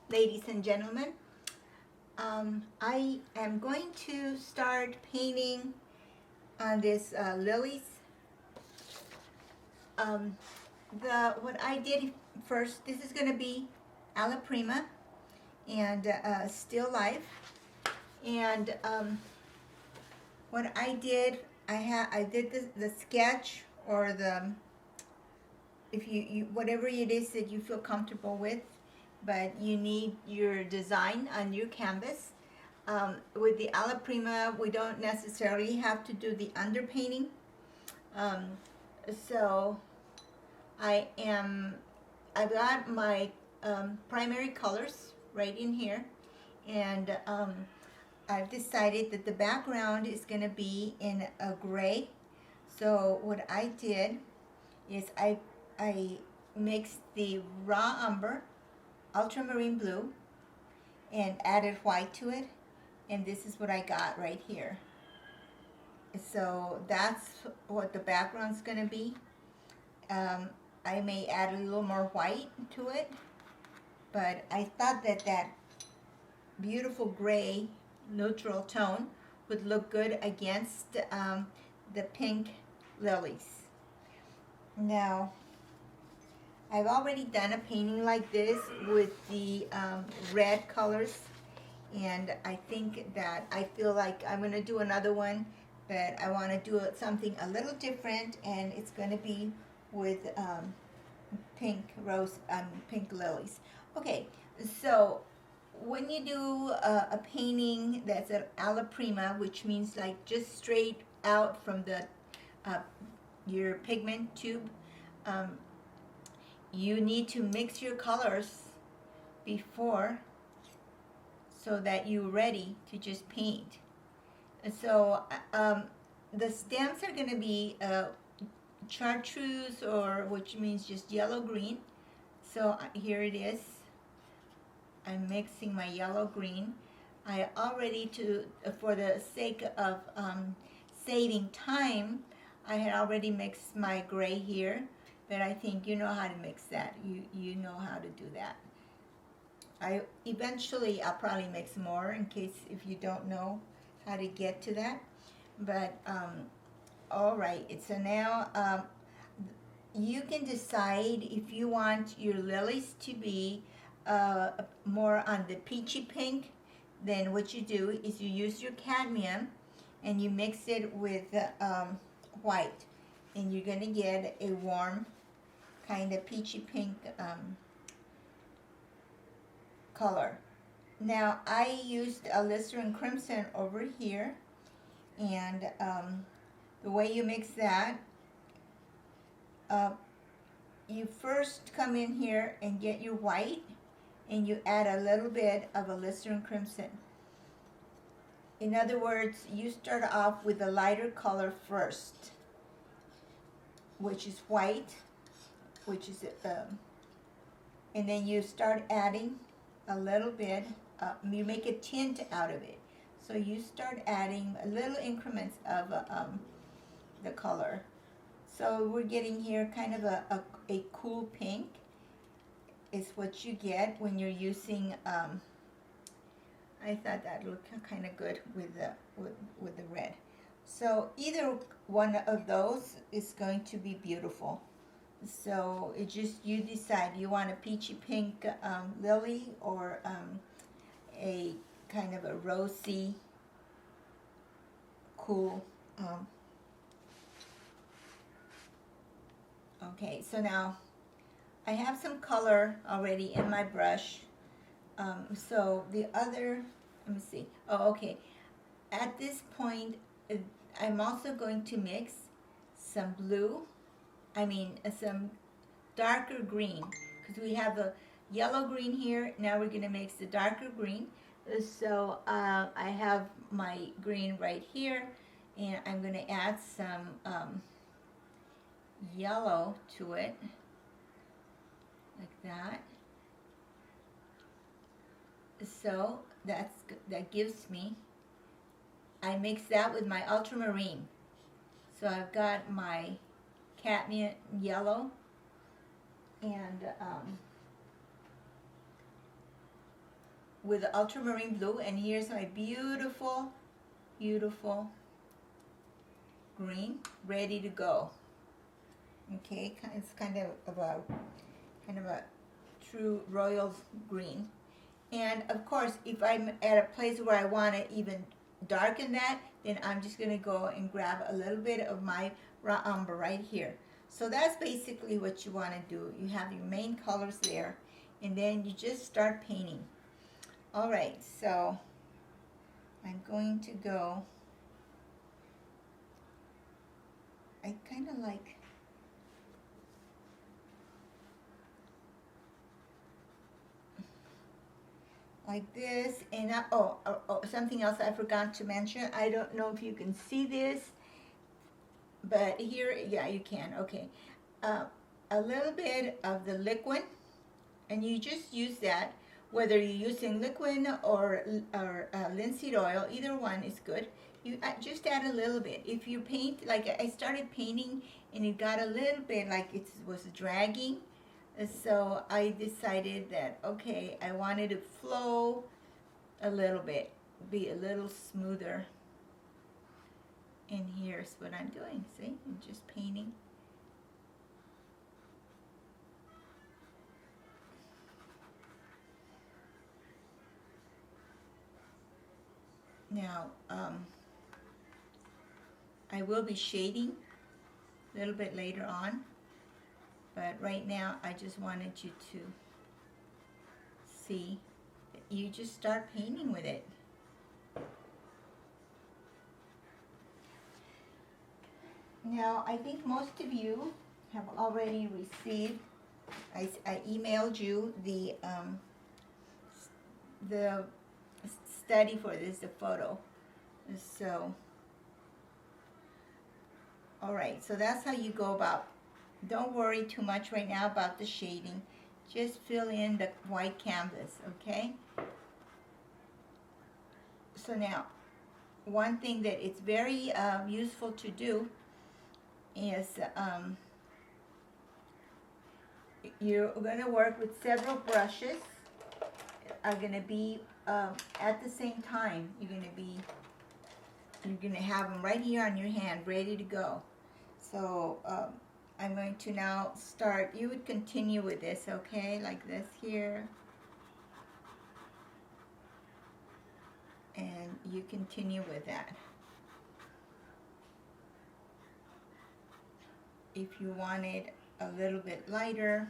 ladies and gentlemen. I am going to start painting on this lilies. Um, what I did first, this is going to be alla prima and still life. And what I did, I did the sketch or the if you whatever it is that you feel comfortable with, but you need your design on your canvas. With the alla prima, we don't necessarily have to do the underpainting. Um, so I've got my primary colors right in here, and I've decided that the background is going to be in a gray. So what I did is I mixed the raw umber, ultramarine blue, and added white to it, and this is what I got right here. So that's what the background's going to be. I may add a little more white to it, but I thought that that beautiful gray neutral tone would look good against the pink lilies. Now, I've already done a painting like this with the red colors, and I think that I feel like I'm going to do another one, but I want to do something a little different, and it's going to be with pink lilies. Okay, so when you do a painting that's an alla prima, which means like just straight out from the uh, your pigment tube, um, you need to mix your colors before so that you're ready to just paint. And so the stems are going to be chartreuse, or which means just yellow green. So here it is. I'm mixing my yellow green. I already for the sake of saving time, I had already mixed my gray here, but I think you know how to mix that. You know how to do that. I'll probably mix more in case if you don't know how to get to that. But all right, so now you can decide if you want your lilies to be more on the peachy pink. Then what you do is you use your cadmium and you mix it with white, and you're going to get a warm kind of peachy pink color. Now I used a Listerine Crimson over here, and the way you mix that, uh, you first come in here and get your white, and you add a little bit of a Listerine Crimson. In other words, you start off with a lighter color first, which is white, which is and then you start adding a little bit. You make a tint out of it, so you start adding little increments of the color. So we're getting here kind of a cool pink is what you get when you're using. I thought that looked kind of good with the red. So either one of those is going to be beautiful. So it just you decide. You want a peachy pink lily, or a kind of a rosy, cool. Okay, so now I have some color already in my brush. So the other, let me see. Oh, okay. At this point, I'm also going to mix some blue. Some darker green, because we have a yellow green here. Now we're going to mix the darker green. So I have my green right here, and I'm going to add some yellow to it, like that. So that gives me, I mix that with my ultramarine. So I've got my cadmium yellow and with the ultramarine blue, and here's my beautiful, beautiful green ready to go. Okay, it's kind of a true royal green. And of course, if I'm at a place where I want to even darken that, then I'm just going to go and grab a little bit of my raw umber right here. So that's basically what you want to do. You have your main colors there, and then you just start painting. All right, so I'm going to go, I kind of like this, and something else I forgot to mention. I don't know if you can see this, but here, yeah, you can. Okay, a little bit of the liquid, and you just use that, whether you're using liquid or linseed oil. Either one is good. You just add a little bit. If you paint, like I started painting, and it got a little bit like it was dragging. So I decided that, okay, I wanted to flow a little bit, be a little smoother. And here's what I'm doing, see? I'm just painting. Now, I will be shading a little bit later on, but right now I just wanted you to see that you just start painting with it. Now, I think most of you have already received, I emailed you the study for this, the photo. So, all right, so that's how you go about. Don't worry too much right now about the shading. Just fill in the white canvas, okay? So now, one thing that it's very useful to do is you're going to work with several brushes. Are going to be at the same time. You're going to have them right here on your hand, ready to go. So I'm going to now start. You would continue with this, okay? Like this here. And you continue with that. If you want it a little bit lighter,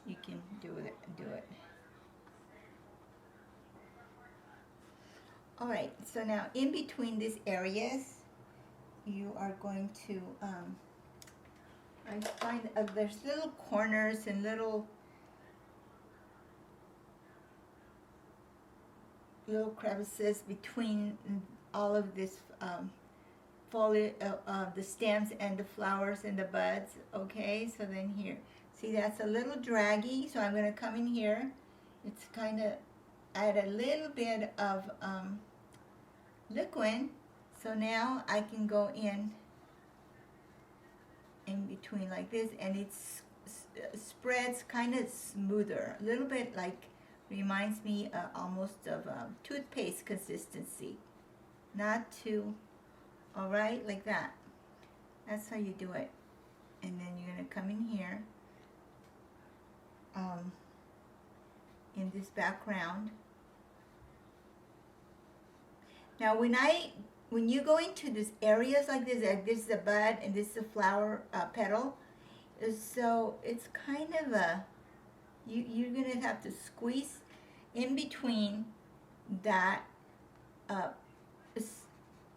you can do it. All right, so now in between these areas, you are going to, I find there's little corners and little crevices between all of this foliage, the stems and the flowers and the buds, okay? So then here, see that's a little draggy, so I'm going to come in here. It's kind of, add a little bit of liquid, so now I can go in between like this, and it spreads kind of smoother, a little bit like, reminds me almost of toothpaste consistency, not too, all right, like that. That's how you do it. And then you're going to come in here in this background. Now when you go into these areas like this is a bud and this is a flower petal, so it's kind of a, you're going to have to squeeze in between that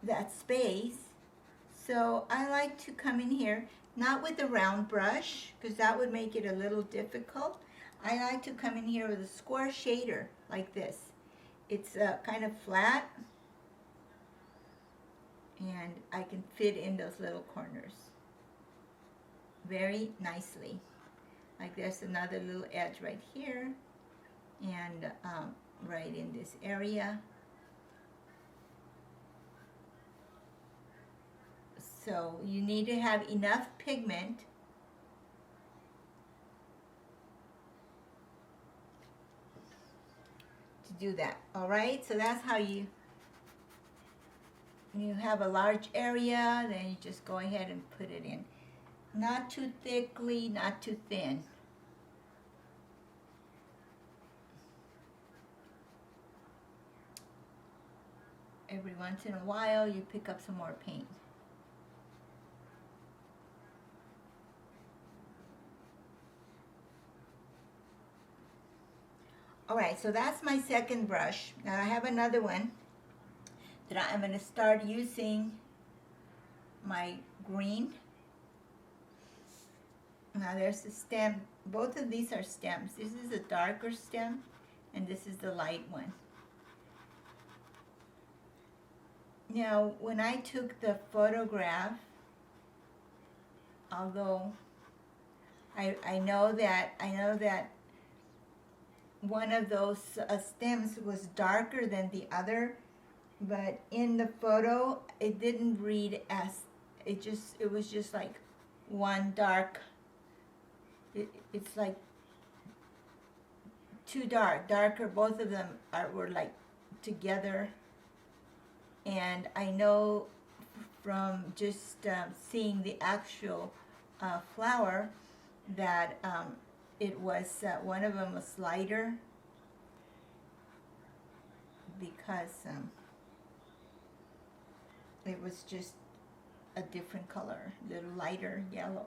that space. So I like to come in here, not with the round brush, because that would make it a little difficult. I like to come in here with a square shader like this. It's kind of flat, and I can fit in those little corners very nicely. Like there's another little edge right here, and right in this area. So you need to have enough pigment do that. All right, so that's how you have a large area, then you just go ahead and put it in. Not too thickly, not too thin. Every once in a while, you pick up some more paint. All right, so that's my second brush. Now I have another one that I'm going to start using my green. Now there's the stem. Both of these are stems. This is a darker stem, and this is the light one. Now, when I took the photograph, although I know that one of those stems was darker than the other, but in the photo it didn't read as it was just like one dark. It's like too darker. Both of them were like together, and I know from just seeing the actual flower that it was one of them was lighter because it was just a different color, a little lighter yellow.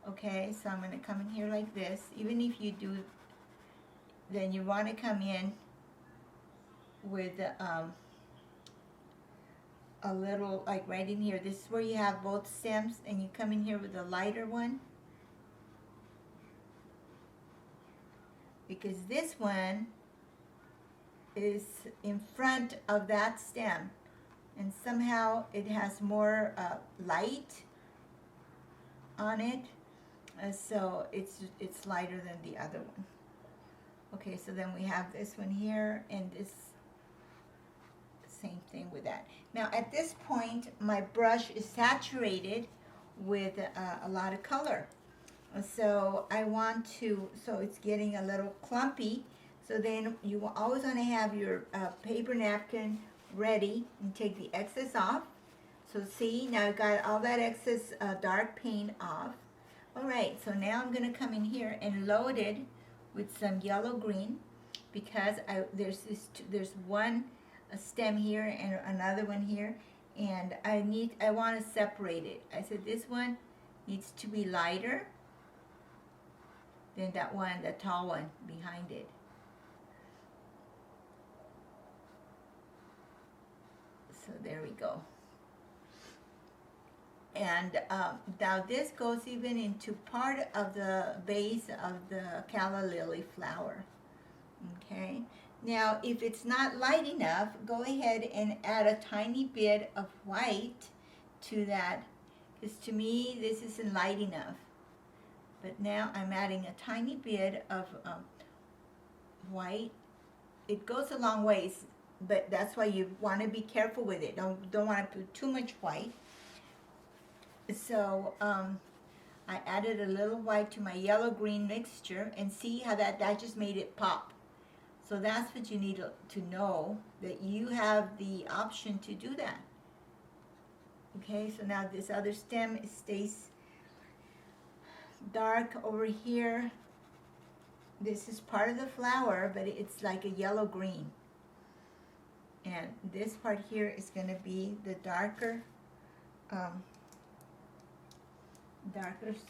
Okay, so I'm going to come in here like this. Even if you do, then you want to come in with a little, like right in here. This is where you have both stems, and you come in here with a lighter one. Because this one is in front of that stem, and somehow it has more light on it, so it's lighter than the other one. Okay, so then we have this one here, and this same thing with that. Now at this point, my brush is saturated with a lot of color. So I want to, so it's getting a little clumpy. So then you always want to have your paper napkin ready and take the excess off. So see, now I've got all that excess dark paint off. All right, so now I'm going to come in here and load it with some yellow green, because there's one stem here and another one here, and I want to separate it. I said this one needs to be lighter than that one, the tall one behind it. So there we go. And now this goes even into part of the base of the calla lily flower. Okay. Now, if it's not light enough, go ahead and add a tiny bit of white to that, because to me this isn't light enough. But now I'm adding a tiny bit of white. It goes a long ways, but that's why you want to be careful with it. Don't want to put too much white. So I added a little white to my yellow-green mixture, and see how that just made it pop. So that's what you need to know, that you have the option to do that. Okay, so now this other stem stays dark over here. This is part of the flower, but it's like a yellow-green. And this part here is going to be the darker.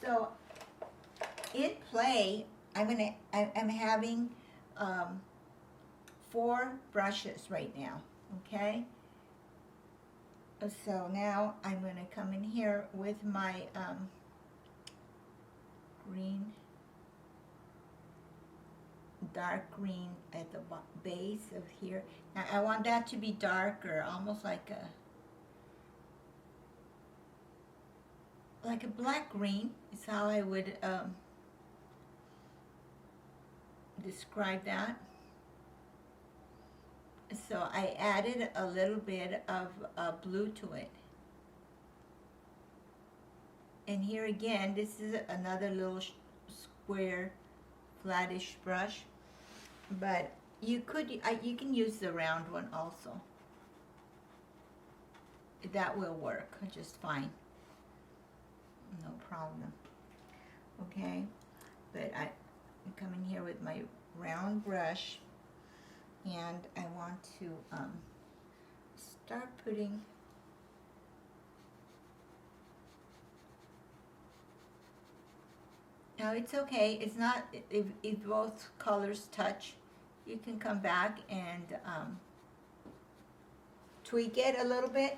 So in play, I'm having 4 brushes right now. Okay. So now I'm going to come in here with my green, dark green at the base of here. Now I want that to be darker, almost like a black green is how I would describe that. So I added a little bit of blue to it. And here again, this is another little square, flattish brush. But You could, you can use the round one also. That will work just fine. No problem. Okay, but I'm coming here with my round brush, and I want to start putting now. It's okay, it's not, if both colors touch, you can come back and tweak it a little bit.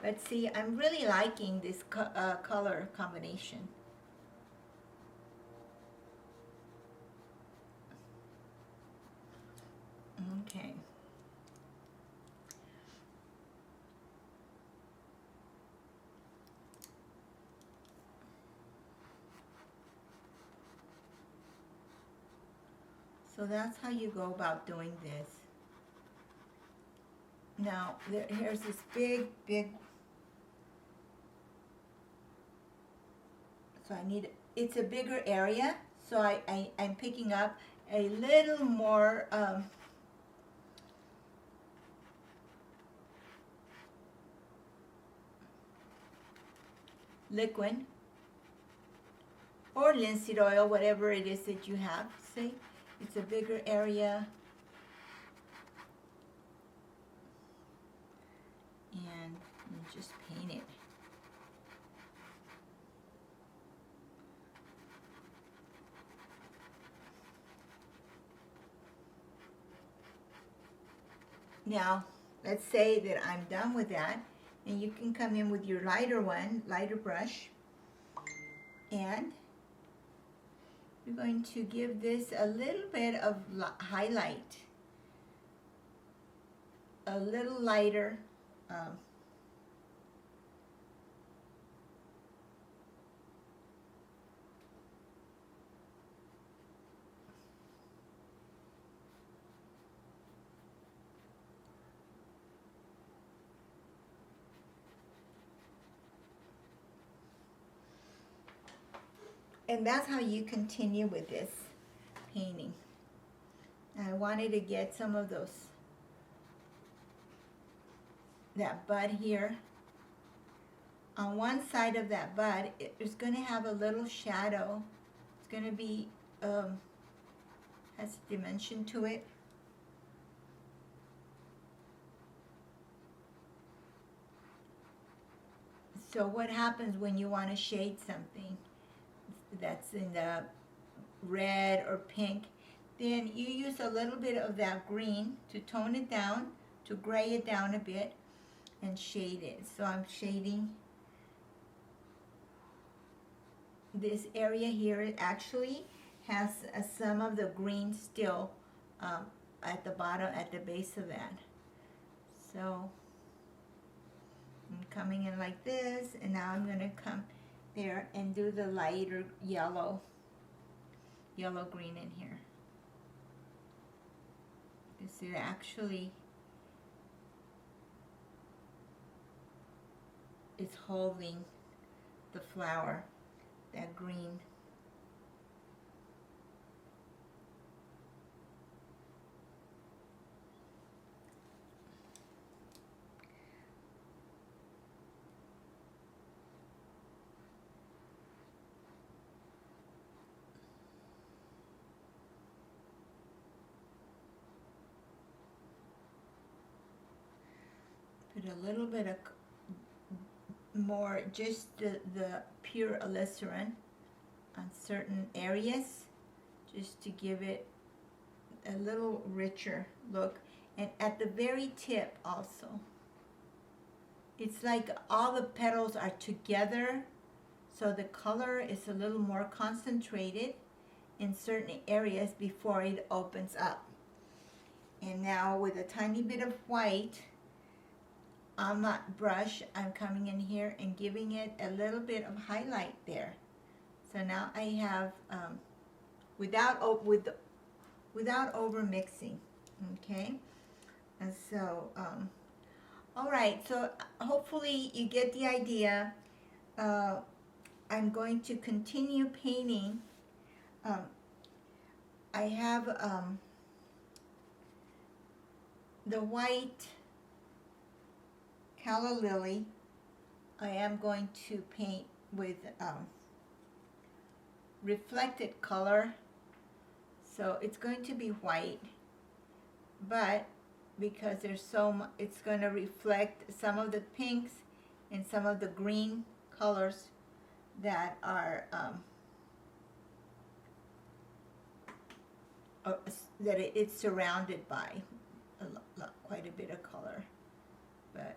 But see, I'm really liking this color combination. Okay. So that's how you go about doing this. Now, here's this big, so I need, it's a bigger area, so I'm picking up a little more liquid or linseed oil, whatever it is that you have. See, it's a bigger area, and just paint it. Now, let's say that I'm done with that, and you can come in with your lighter brush, and you're going to give this a little bit of highlight, a little lighter. And that's how you continue with this painting. I wanted to get some of that bud here. On one side of that bud, it's going to have a little shadow. It's going to be, has dimension to it. So what happens when you want to shade something that's in the red or pink, then you use a little bit of that green to tone it down, to gray it down a bit, and shade it. So I'm shading this area here. It actually has some of the green still at the bottom, at the base of that. So I'm coming in like this, and now I'm going to come there and do the lighter yellow green in here. This is actually, it's holding the flower, that green. Put a little bit of more, just the pure alizarin on certain areas, just to give it a little richer look. And at the very tip also, it's like all the petals are together, so the color is a little more concentrated in certain areas before it opens up. And now with a tiny bit of white on my brush, I'm coming in here and giving it a little bit of highlight there. So now I have, without over mixing, okay? And so, all right, so hopefully you get the idea. I'm going to continue painting. I have the white calla lily, I am going to paint with reflected color. So it's going to be white, but because there's so much, it's going to reflect some of the pinks and some of the green colors that are it's surrounded by quite a bit of color. But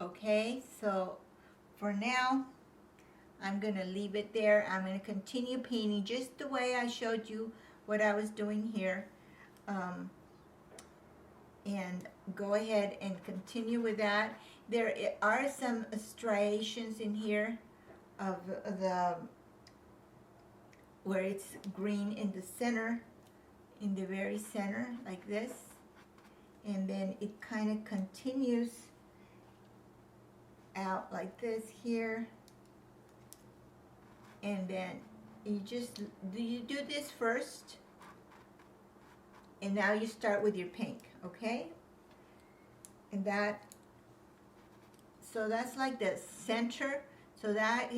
okay, so for now I'm going to leave it there. I'm going to continue painting just the way I showed you what I was doing here, and go ahead and continue with that. There are some striations in here of the where it's green in the center, in the very center, like this, and then it kind of continues out like this here, and then you do this first, and now you start with your pink, okay? And so that's like the center. So that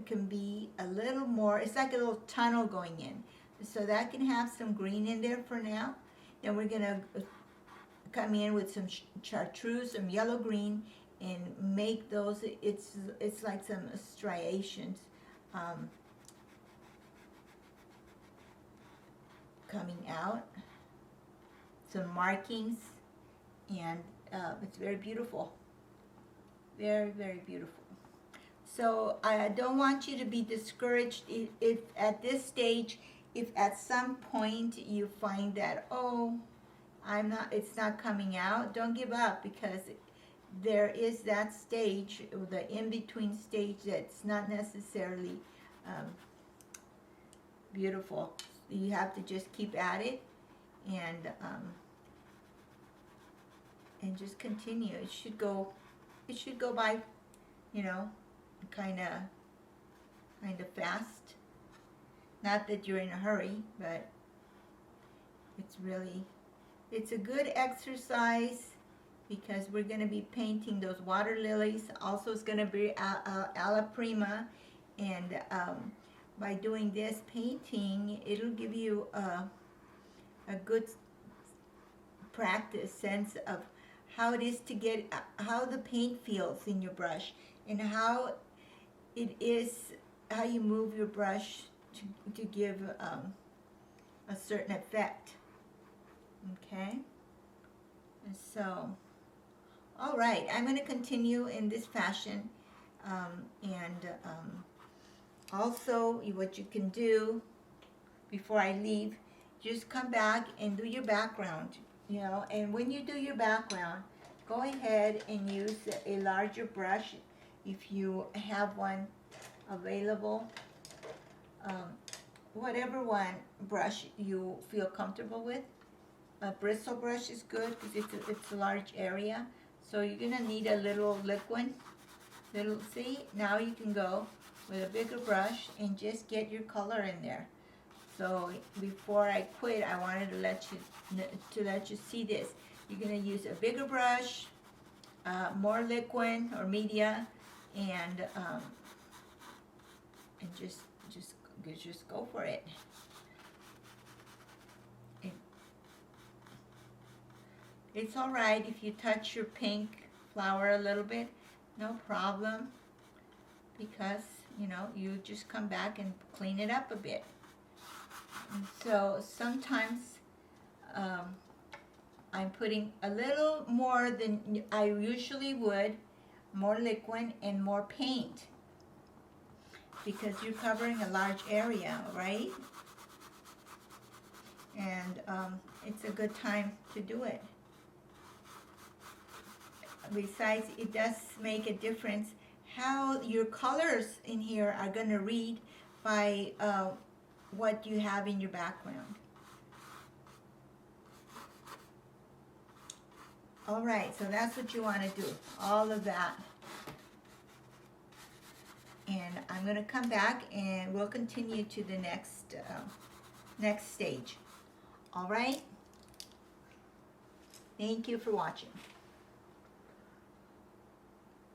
can be a little more, it's like a little tunnel going in. So that can have some green in there for now. Then we're gonna come in with some chartreuse, some yellow green, and make those, it's like some striations coming out, some markings, and it's very beautiful. Very, very beautiful. So I don't want you to be discouraged if at this stage, if at some point you find that, oh, it's not coming out, don't give up, because there is that stage, the in-between stage, that's not necessarily beautiful. You have to just keep at it and just continue. It should go by, you know, kind of fast. Not that you're in a hurry, but it's a good exercise, because we're going to be painting those water lilies. Also, it's going to be alla prima, and by doing this painting, it'll give you a good practice sense of how it is to get, how the paint feels in your brush, and how it is, how you move your brush to give a certain effect. Okay? And so, all right, I'm going to continue in this fashion, and also what you can do before I leave, just come back and do your background, you know. And when you do your background, go ahead and use a larger brush if you have one available, whatever one brush you feel comfortable with. A bristle brush is good because it's a large area. So you're gonna need a little liquid. See, now you can go with a bigger brush and just get your color in there. So before I quit, I wanted to let you see this. You're gonna use a bigger brush, more liquid or media, and just go for it. It's all right if you touch your pink flower a little bit, no problem, because, you know, you just come back and clean it up a bit. And so sometimes I'm putting a little more than I usually would, more liquid and more paint, because you're covering a large area, right? And it's a good time to do it. Besides, it does make a difference how your colors in here are going to read by what you have in your background. All right, so that's what you want to do, all of that. And I'm going to come back and we'll continue to the next stage. All right? Thank you for watching.